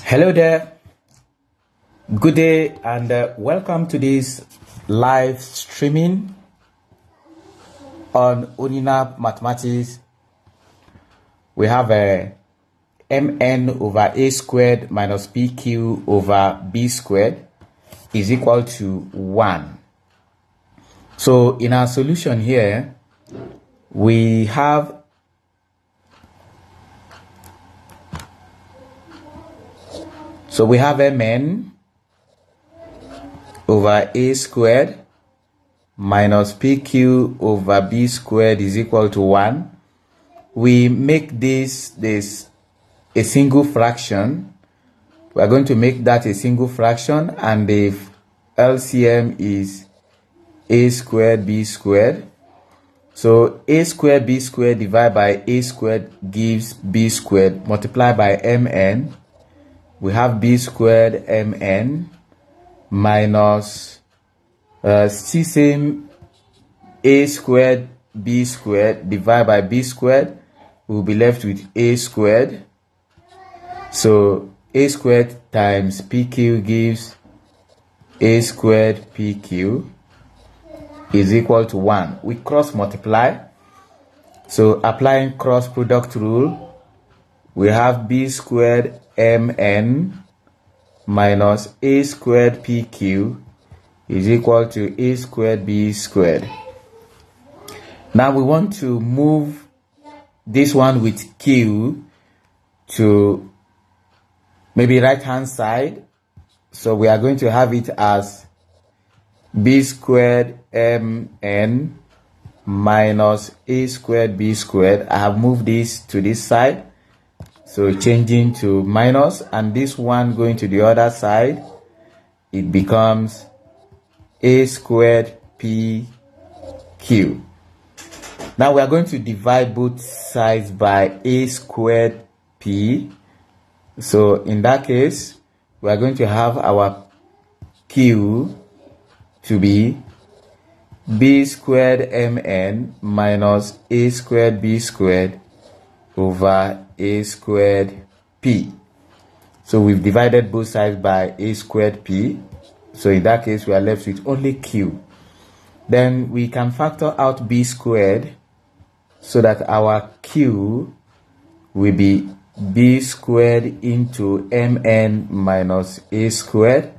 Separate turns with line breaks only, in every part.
Hello there, good day, and welcome to this live streaming on JAMB Mathematics. We have a mn over a squared minus pq over b squared is equal to 1. So in our solution here, we have mn over a squared minus pq over b squared is equal to 1. We make this a single fraction. We are going to make that a single fraction, and the LCM is a squared b squared. So a squared b squared divided by a squared gives b squared, multiplied by mn. We have b squared mn minus same a squared b squared divided by b squared. We'll be left with a squared. So a squared times pq gives a squared pq is equal to 1. We cross multiply. So applying cross product rule, we have b squared mn minus a squared pq is equal to a squared b squared. Now we want to move this one with q to maybe right hand side. So we are going to have it as b squared mn minus a squared b squared. I have moved this to this side, so changing to minus, and this one going to the other side, it becomes a squared pq. Now we are going to divide both sides by a squared p. So in that case, we are going to have our q to be b squared mn minus a squared b squared over a squared p. So we've divided both sides by a squared p. So in that case, we are left with only q. Then we can factor out b squared so that our q will be b squared into mn minus a squared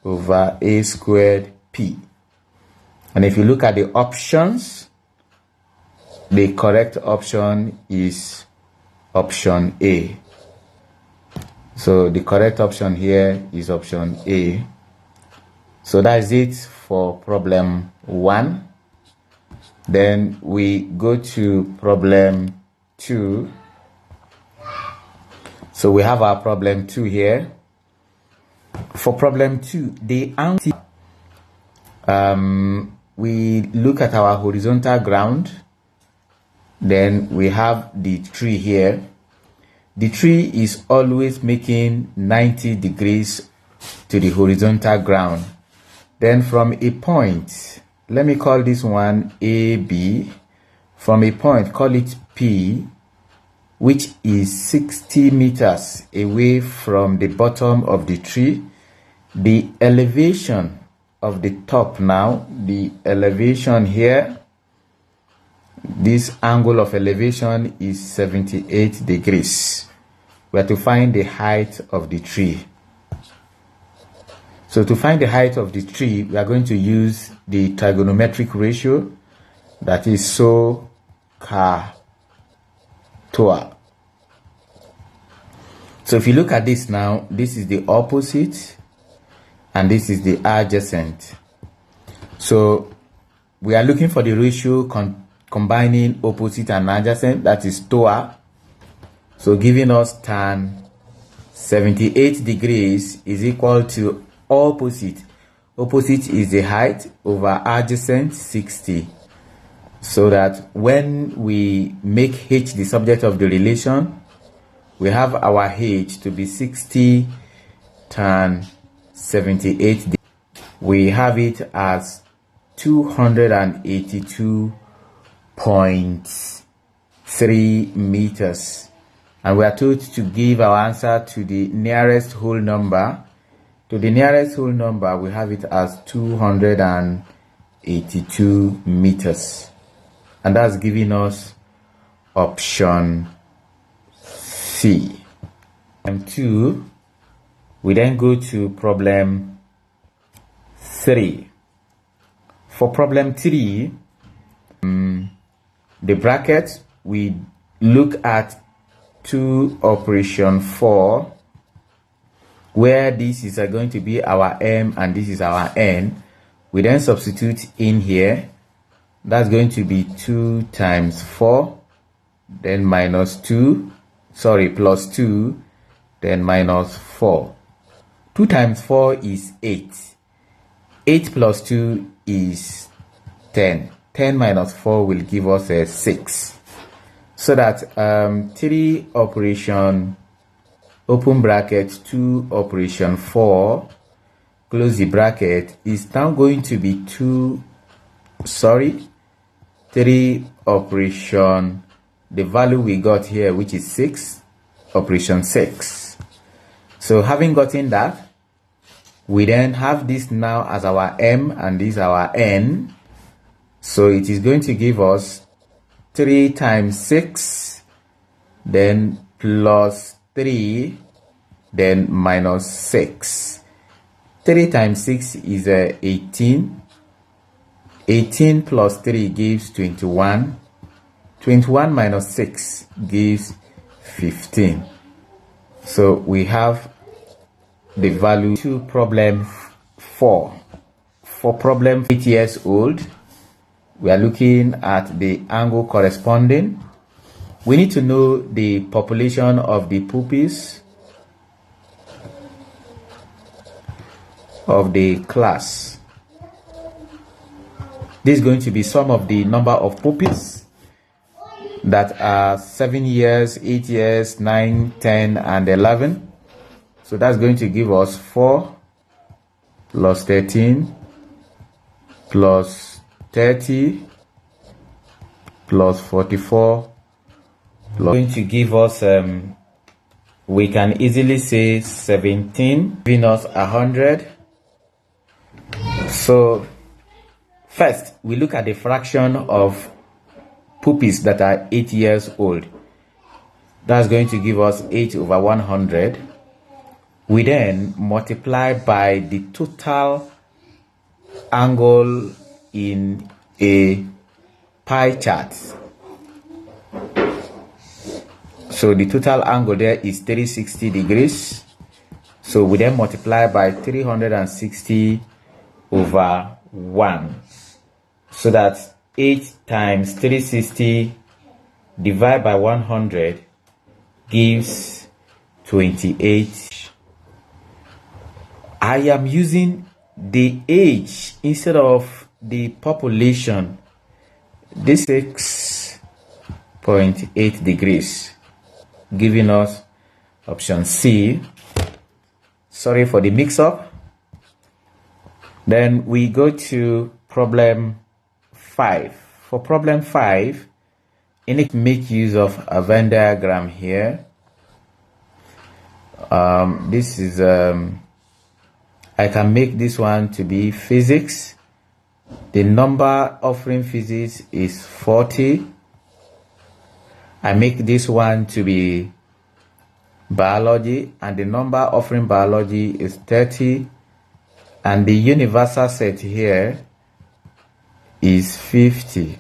over a squared p. And if you look at the options, the correct option is option A. So the correct option here is option A. So that is it for problem 1. Then we go to problem 2. So we have our problem 2 here. For problem 2, the answer, we look at our horizontal ground. Then we have the tree here. The tree is always making 90 degrees to the horizontal ground. Then from a point, let me call this one AB. From a point, call it P, which is 60 meters away from the bottom of the tree. The elevation of the top now, the elevation here, this angle of elevation is 78 degrees. We are to find the height of the tree. So to find the height of the tree, we are going to use the trigonometric ratio, that is SOHCAHTOA. So if you look at this now, this is the opposite and this is the adjacent. So we are looking for the ratio combining opposite and adjacent, that is TOA. So giving us tan 78 degrees is equal to opposite. Opposite is the height over adjacent 60. So that when we make h the subject of the relation, we have our h to be 60 tan 78. We have it as 282.3 meters. and we are told to give our answer to the nearest whole number. To the nearest whole number, we have it as 282 meters, and that's giving us option C. And 2, we then go to problem 3. For problem 3, the bracket, we look at 2 operation 4, where this is going to be our m and this is our n. We then substitute in here. That's going to be 2 times 4, then minus 2, plus 2, then minus 4. 2 times 4 is 8. 8 plus 2 is 10. 10 minus 4 will give us a 6. So that 3 operation, open bracket, 2 operation 4, close the bracket, is now going to be 3 operation, the value we got here, which is 6, operation 6. So having gotten that, we then have this now as our m and this our n. So it is going to give us 3 times 6, then plus 3, then minus 6. 3 times 6 is 18. 18 plus 3 gives 21. 21 minus 6 gives 15. So we have the value to problem 4. For problem 8 years old, we are looking at the angle corresponding. We need to know the population of the pupils of the class. This is going to be sum of the number of pupils that are 7 years, 8 years, 9, 10, and 11. So that's going to give us 4 plus 13 plus 30 plus 44 plus going to give us we can easily say 17, giving us 100. So first we look at the fraction of pupils that are 8 years old. That's going to give us 8 over 100. We then multiply by the total angle in a pie chart. So the total angle there is 360 degrees. So we then multiply by 360 over 1. So that 8 times 360 divided by 100 gives 28. I am using the age instead of the population. This 6.8 degrees, giving us option C. Sorry for the mix-up. Then we go to problem 5. For problem 5, I need to make use of a Venn diagram here. This is I can make this one to be physics. The number offering physics is 40. I make this one to be biology, and the number offering biology is 30. And the universal set here is 50.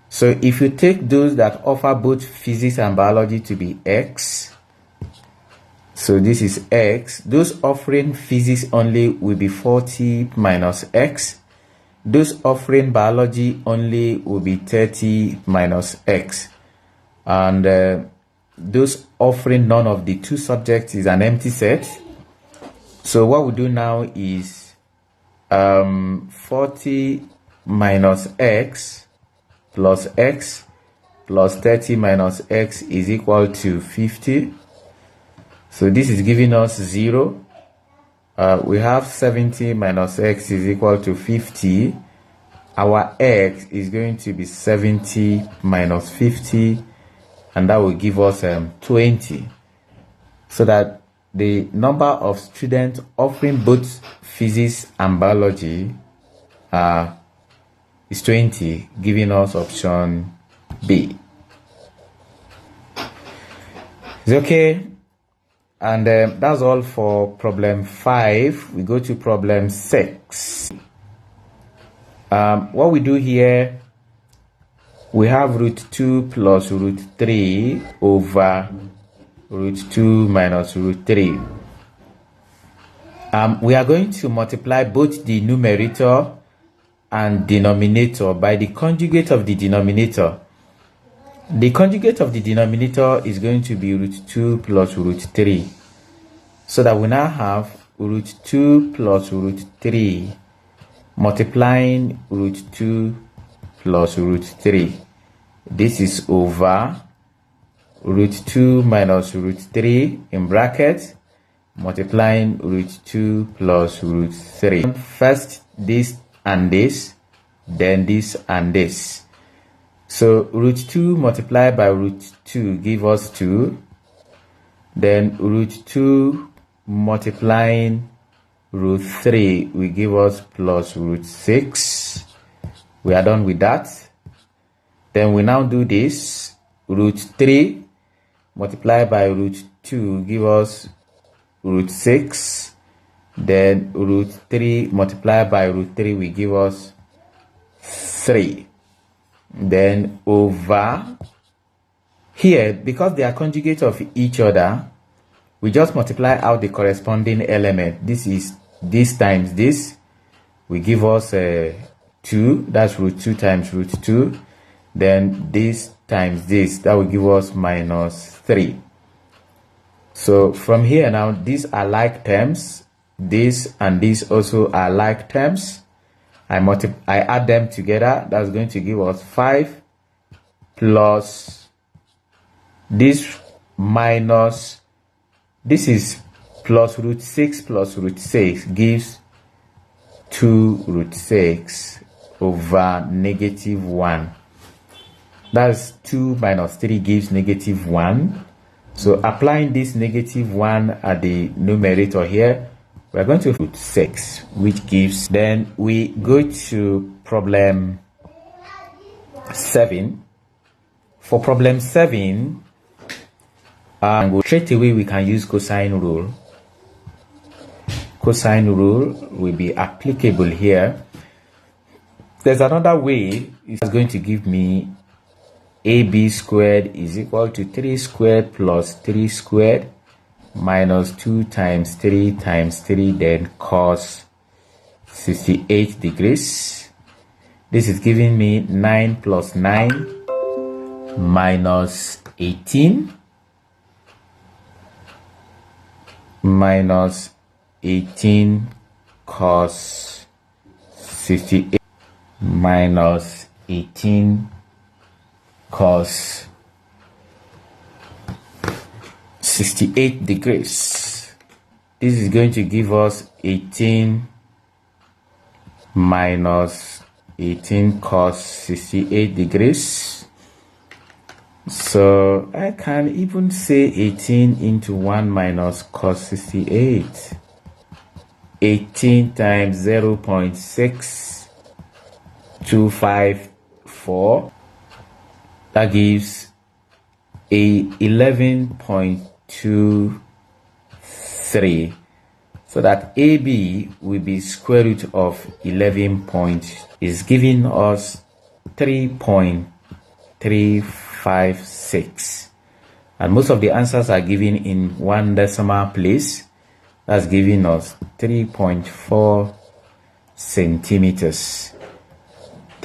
So if you take those that offer both physics and biology to be X, so this is X, those offering physics only will be 40 minus X. Those offering biology only will be 30 minus X. And those offering none of the two subjects is an empty set. So what we do now is 40 minus X plus 30 minus X is equal to 50. So this is giving us 0. We have 70 minus X is equal to 50. Our X is going to be 70 minus 50, and that will give us 20. So that the number of students offering both physics and biology is 20, giving us option B. It's okay. And that's all for problem 5. We go to problem 6. What we do here, we have root 2 plus root 3 over root 2 minus root 3. We are going to multiply both the numerator and denominator by the conjugate of the denominator. The conjugate of the denominator is going to be root 2 plus root 3. So that we now have root 2 plus root 3 multiplying root 2 plus root 3. This is over root 2 minus root 3 in brackets multiplying root 2 plus root 3. First this and this, then this and this. So root 2 multiplied by root 2 give us 2. Then root 2 multiplying root 3 will give us plus root 6. We are done with that. Then we now do this. Root 3 multiplied by root 2 give us root 6. Then root 3 multiplied by root 3 will give us 3. Then over here, because they are conjugate of each other, we just multiply out the corresponding element. This is this times this will give us 2. That's root 2 times root 2. Then this times this, that will give us minus 3. So from here now, these are like terms. This and this also are like terms. I add them together. That's going to give us 5 plus this minus this is plus root 6 plus root 6 gives 2 root 6 over negative 1. That's 2 minus 3 gives negative 1. So applying this negative 1 at the numerator here, we're going to root 6, which gives, then we go to problem 7. For problem 7, straight away we can use cosine rule. Cosine rule will be applicable here. There's another way. It's going to give me AB squared is equal to 3 squared plus 3 squared minus 2 times 3 times 3, then cos 68 degrees. This is giving me 9 plus 9 minus 18 minus 18 cos 68 minus 18 cos 68 degrees. This is going to give us 18 minus 18 cos 68 degrees. So I can even say 18 into 1 minus cos 68. 18 times 0.6254. That gives a 11.23. So that AB will be square root of 11 is giving us 3.356. And most of the answers are given in 1 decimal place. That's giving us 3.4 centimeters.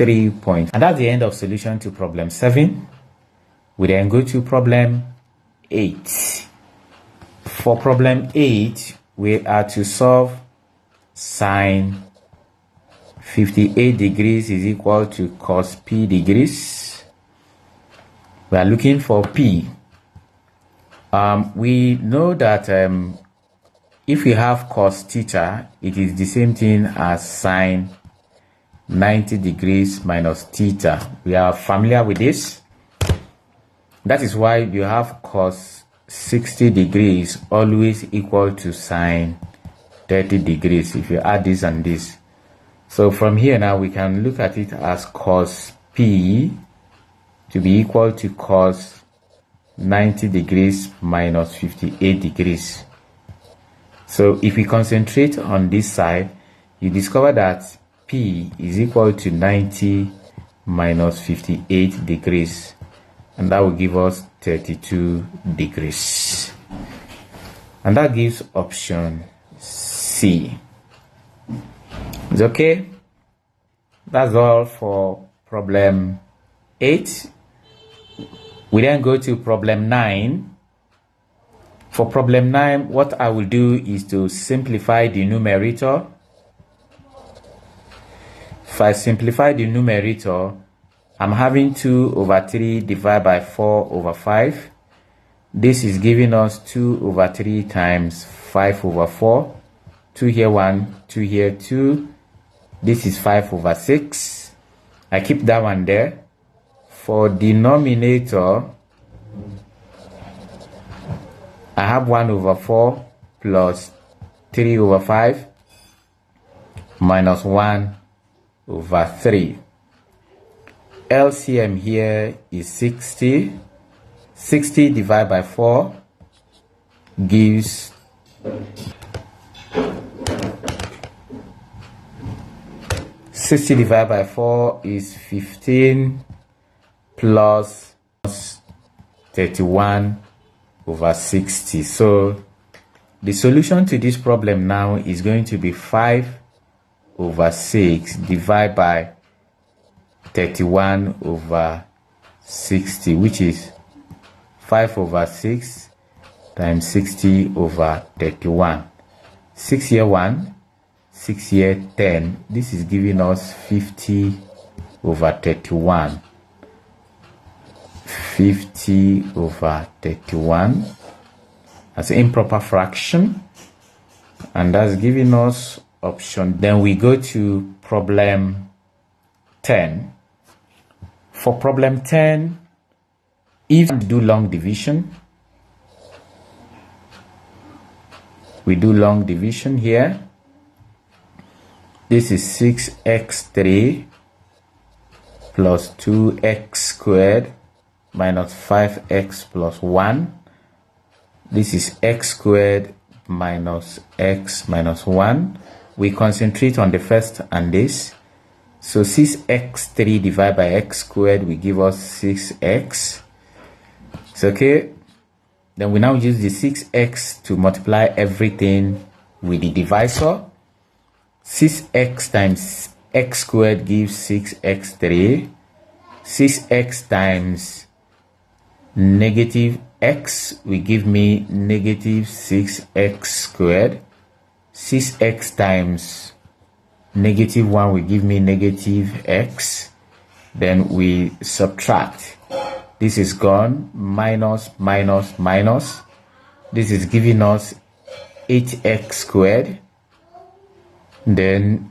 And that's the end of solution to problem 7. We then go to problem 8. For problem 8, we are to solve sine 58 degrees is equal to cos p degrees. We are looking for p. We know that if we have cos theta, it is the same thing as sine 90 degrees minus theta. We are familiar with this. That is why you have cos 60 degrees always equal to sine 30 degrees if you add this and this. So from here now we can look at it as cos P to be equal to cos 90 degrees minus 58 degrees. So if we concentrate on this side, you discover that P is equal to 90 minus 58 degrees, and that will give us 32 degrees. And that gives option C. It's okay. That's all for problem 8. We then go to problem 9. For problem 9, what I will do is to simplify the numerator. If I simplify the numerator, I'm having 2 over 3 divided by 4 over 5. This is giving us 2 over 3 times 5 over 4. 2 here 1, 2 here 2. This is 5 over 6. I keep that one there. For denominator, I have 1 over 4 plus 3 over 5 minus 1 over 3. LCM here is 60. 60 divided by 4 gives 60 divided by 4 is 15 plus 31 over 60. So the solution to this problem now is going to be 5 over 6 divided by 31 over 60, which is 5 over 6 times 60 over 31. 6 here 1, 6 here 10. This is giving us 50 over 31. 50 over 31 as an improper fraction, and that's giving us option. Then we go to problem 10. For problem 10, if we do long division, we do long division here. This is 6x3 plus 2x squared minus 5x plus 1. This is x squared minus x minus 1. We concentrate on the first and this. So 6x3 divided by x squared will give us 6x. It's okay. Then we now use the 6x to multiply everything with the divisor. 6x times x squared gives 6x3. 6x times negative x will give me negative 6x squared. 6x times negative 1 will give me negative x. Then we subtract. This is gone. Minus, minus, minus. This is giving us 8x squared. Then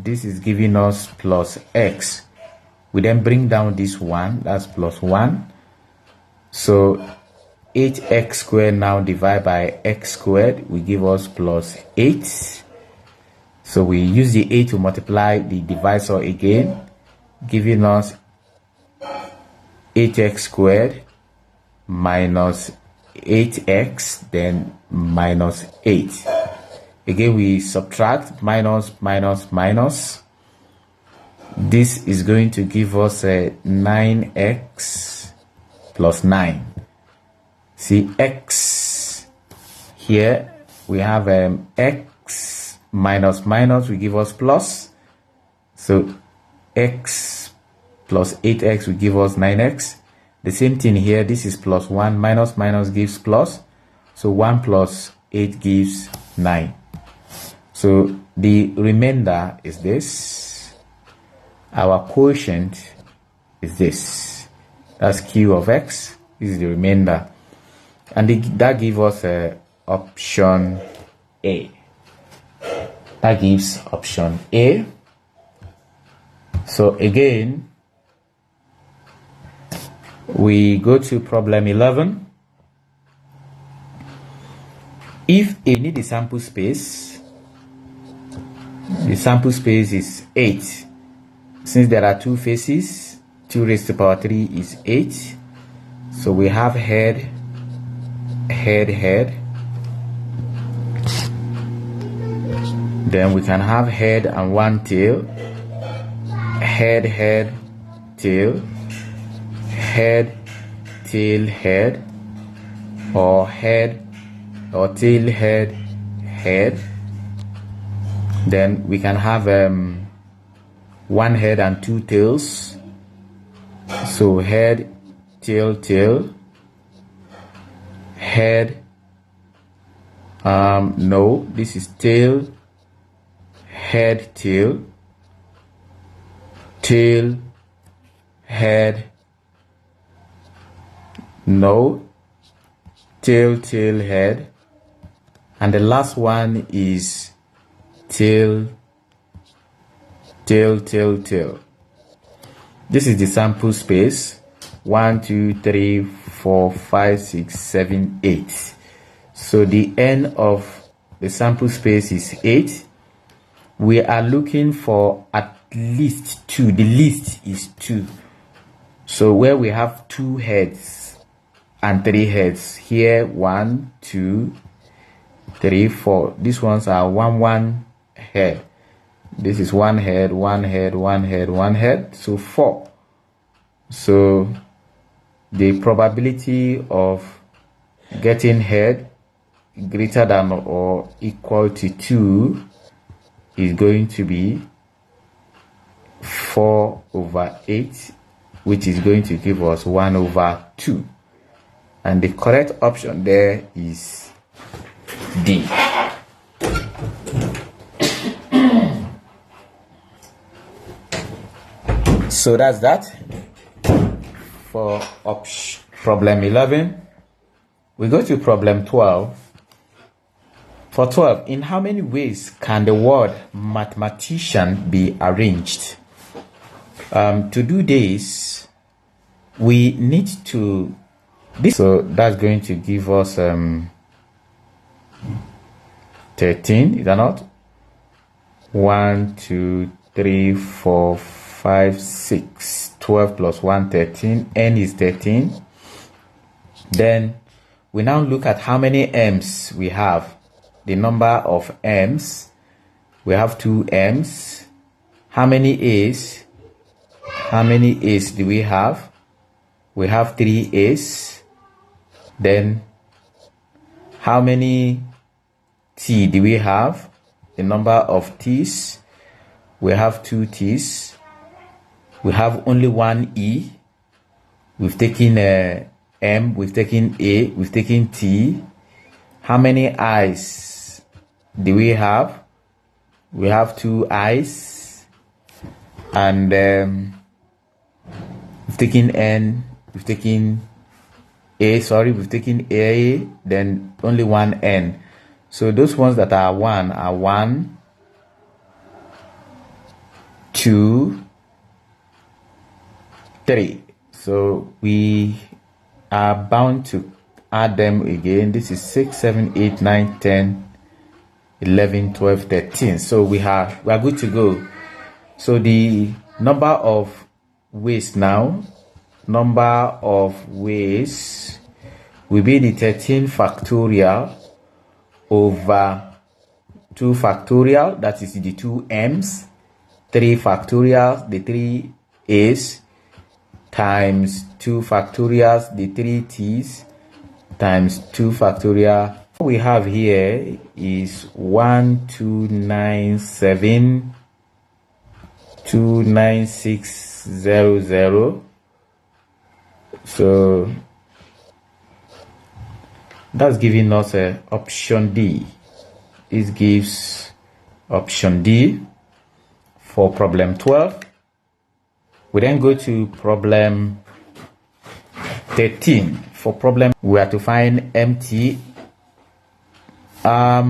this is giving us plus x. We then bring down this 1. That's plus 1. So 8x squared now divided by x squared will give us plus 8. So we use the 8 to multiply the divisor again, giving us 8x squared minus 8x, then minus 8. Again, we subtract, minus, minus, minus. This is going to give us a 9x plus 9. See, x here we have x minus minus will give us plus. So x plus 8x will give us 9x. The same thing here. This is plus 1. Minus minus gives plus. So 1 plus 8 gives 9. So the remainder is this. Our quotient is this. That's q of x. This is the remainder. And that gives us option A. That gives option A. So again, We go to problem 11. If you need the sample space is 8. Since there are two faces, 2 raised to power 3 is 8. So we have head, head, head. Then we can have head and 1 tail. Head, head, tail. Head, tail, head. Or head, or tail, head, head. Then we can have 1 head and 2 tails. So head, tail, tail. Head, no, this is tail, head, tail, tail, head, no, tail, tail, head. And the last one is tail, tail, tail, tail. This is the sample space. 1, 2, 3, 4, 5, 6, 7, 8. So the end of the sample space is 8. We are looking for at least 2. The least is 2. So where we have 2 heads and 3 heads, here 1, 2, 3, 4. These ones are 1 head. This is 1 head, 1 head, 1 head, 1 head. So 4. So the probability of getting head greater than or equal to 2 is going to be 4/8, which is going to give us 1/2. And the correct option there is D. So that's that for problem 11. We go to problem 12. For 12, in how many ways can the word mathematician be arranged? To do this, we need to so that's going to give us 13, is that not? 1, 2, 3, 4, 5, 6. 12 plus 1, 13. N is 13. Then we now look at how many m's we have. The number of m's. We have 2 m's. How many a's? How many a's do we have? We have 3 a's. Then how many t do we have? The number of t's. We have 2 t's. We have only 1 e. We've taken m, we've taken a, we've taken t. How many i's do we have? We have 2 i's. And we've taken n, we've taken a, we've taken a, then only 1 n. So those ones that are 1 are 1, 2, 3. So we are bound to add them again. This is 6, 7, 8, 9, 10, 11, 12, 13. So we are good to go. So the number of ways now, will be the 13 factorial over 2 factorial, that is the 2 m's, 3 factorial, the 3 a's, times 2 factorials, the 3 t's, times 2 factorial. What we have here is 1297 29600. So that's giving us option D. This gives option D for problem 12. We then go to problem 13. For problem, we are to find MT. We are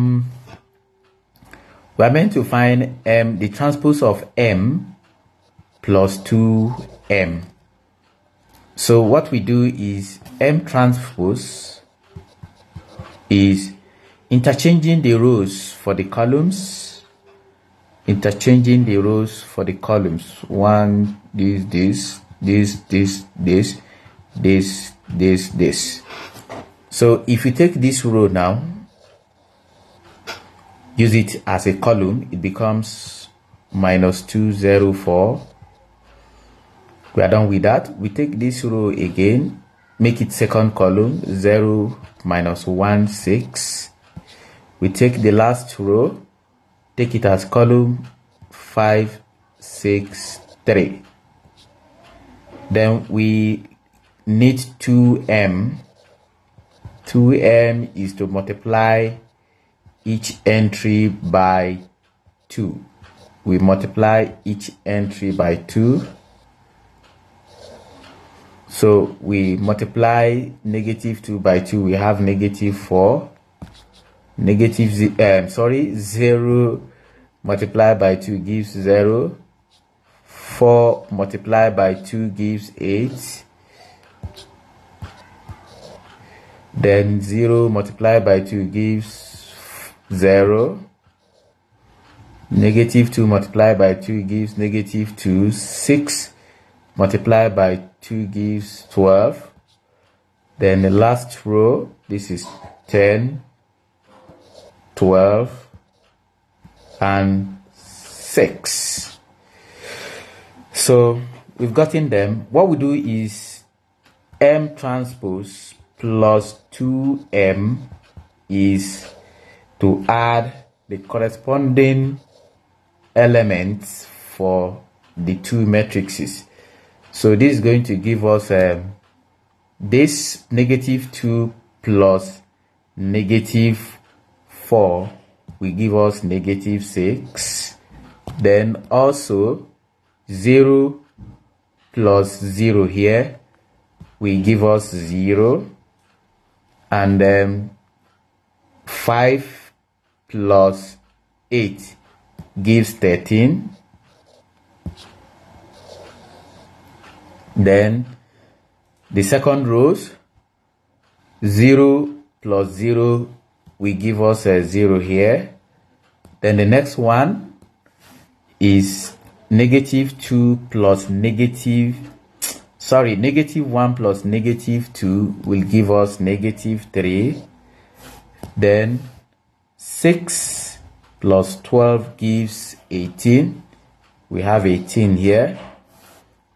meant to find the transpose of M plus 2M. So what we do is M transpose is interchanging the rows for the columns. Interchanging the rows for the columns. One, this. So if you take this row now, use it as a column, it becomes -204. We are done with that. We take this row again, make it second column, 0 -1 6. We take the last row, take it as column 5 6 3. Then we need 2m. 2m is to multiply each entry by 2. We multiply each entry by 2. So we multiply -2 by 2, we have -4. 0 multiplied by 2 gives 0. 4 multiplied by 2 gives 8. Then 0 multiplied by 2 gives 0. -2 multiplied by 2 gives -2. 6 multiplied by 2 gives 12. Then the last row, this is 10, 12, and 6. So we've gotten them. What we do is M transpose plus 2m is to add the corresponding elements for the two matrices. So this is going to give us this -2 plus -4 will give us -6. Then also 0 plus 0 here will give us 0. And then 5 plus 8 gives 13. Then the second rows, 0 plus 0 will give us a 0 here. Then the next one is -2 plus -1 plus -2 will give us -3. Then 6 plus 12 gives 18. We have 18 here.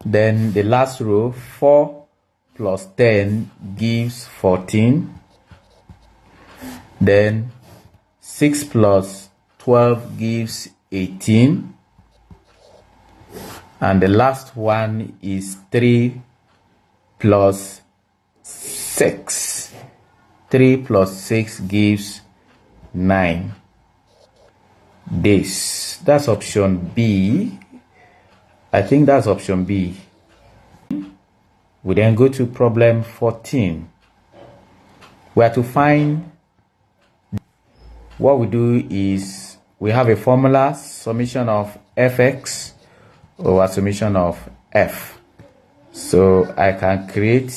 Then the last row, 4 plus 10 gives 14. Then 6 plus 12 gives 18. And the last one is 3 plus 6. 3 plus 6 gives 9. That's option B. I think that's option B. We then go to problem 14. We have to find. What we do is we have a formula, summation of fx over summation of f. So I can create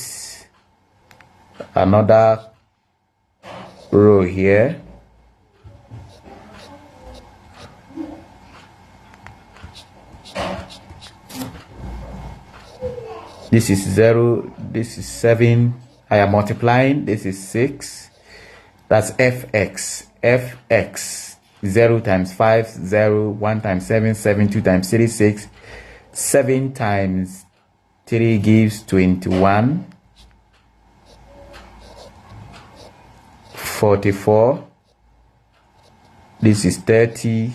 another row here. This is 0, this is 7. I am multiplying, this is 6. That's fx. Fx, 0 times 5, 0, 1 times 7, 7, 2 times 3, 6. 7 times 3 gives 21. 44. This is 30.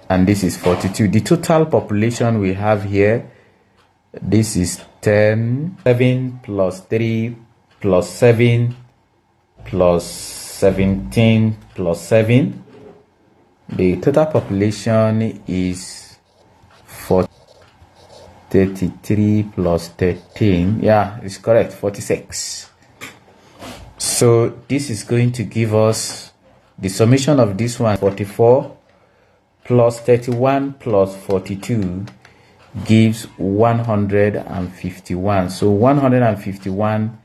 And this is 42. The total population we have here, this is 10. 7 plus 3 plus 7 plus 17 plus 7. The total population is 33 plus 13. Yeah, it's correct, 46. So this is going to give us the summation of this one, 44 plus 31 plus 42 gives 151. So 151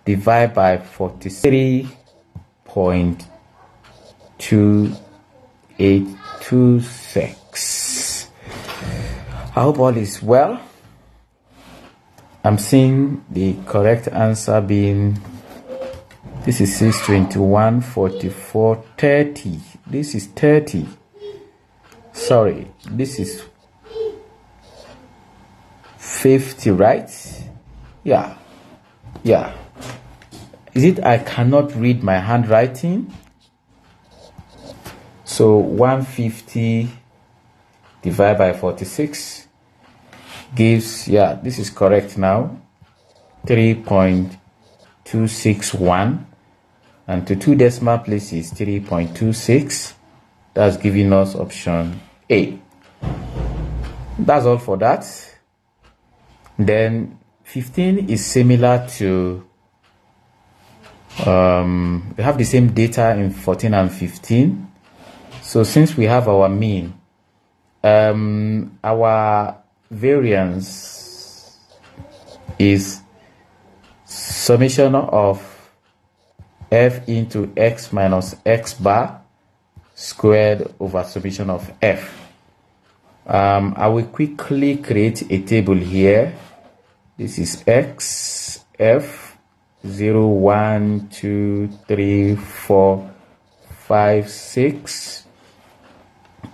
divided by 43.2826. I hope all is well. I'm seeing the correct answer being, this is 621, 44, 30. This is 30. Sorry, this is 50, right? Yeah. Is it I cannot read my handwriting? So 150 divided by 46 gives, yeah, this is correct now, 3.261, and to 2 decimal places 3.26. That's giving us option A. That's all for that. Then 15 is similar to, we have the same data in 14 and 15. So since we have our mean, our variance is summation of f into x minus x bar squared over summation of f. I will quickly create a table here. This is x, f, 0, 1, 2, 3, 4, 5, 6.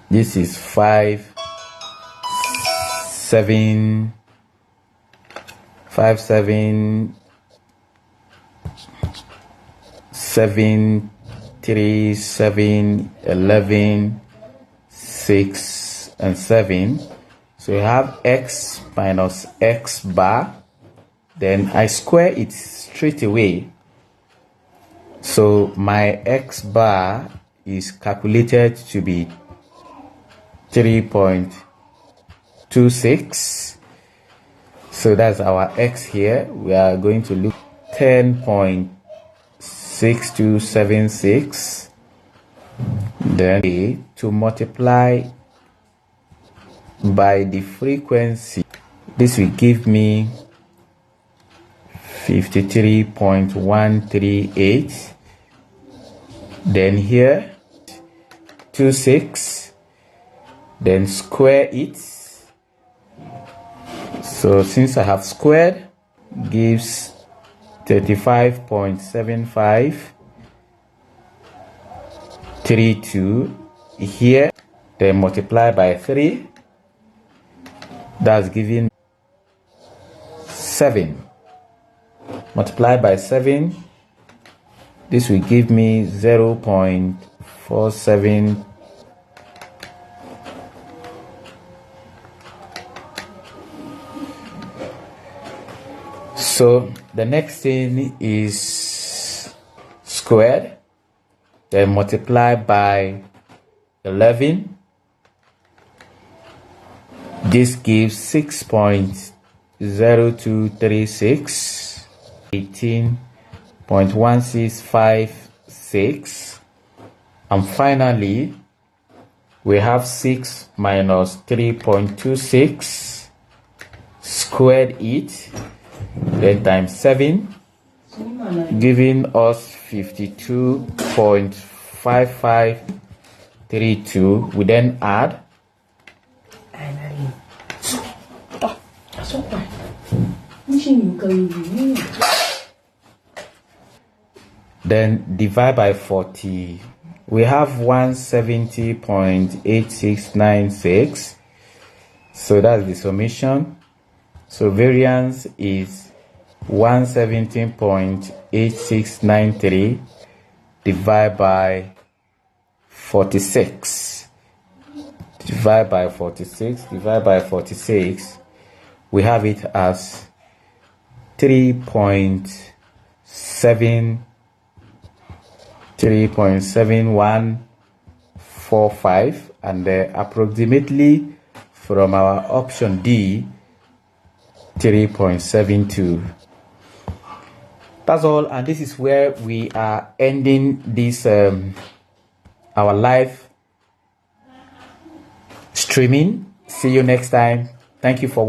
This is 5, 7, 5, 7, 7, 3, 7, 11, 6, and 7. So we have x minus x bar. Then I square it straight away. So my x bar is calculated to be 3.26. So that's our x here. We are going to look 10.6276. Then A to multiply by the frequency. This will give me 53.138. Then here 26. Then square it. So since I have squared, gives 35.7532 here. Then multiply by 3. That's giving 7. Multiply by 7. This will give me 0.47. So the next thing is squared, then multiply by 11. This gives 6.0236, 18.1656, and finally we have 6 minus 3.26, squared it, then times 7, giving us 52.5532. We then add. Then divide by 40. We have 170.8696. So that's the summation. So variance is 117.8693 divided by 46. Divide by 46. We have it as 3.7145, and approximately from our option D, 3.72. That's all, and this is where we are ending this our live streaming. See you next time. Thank you for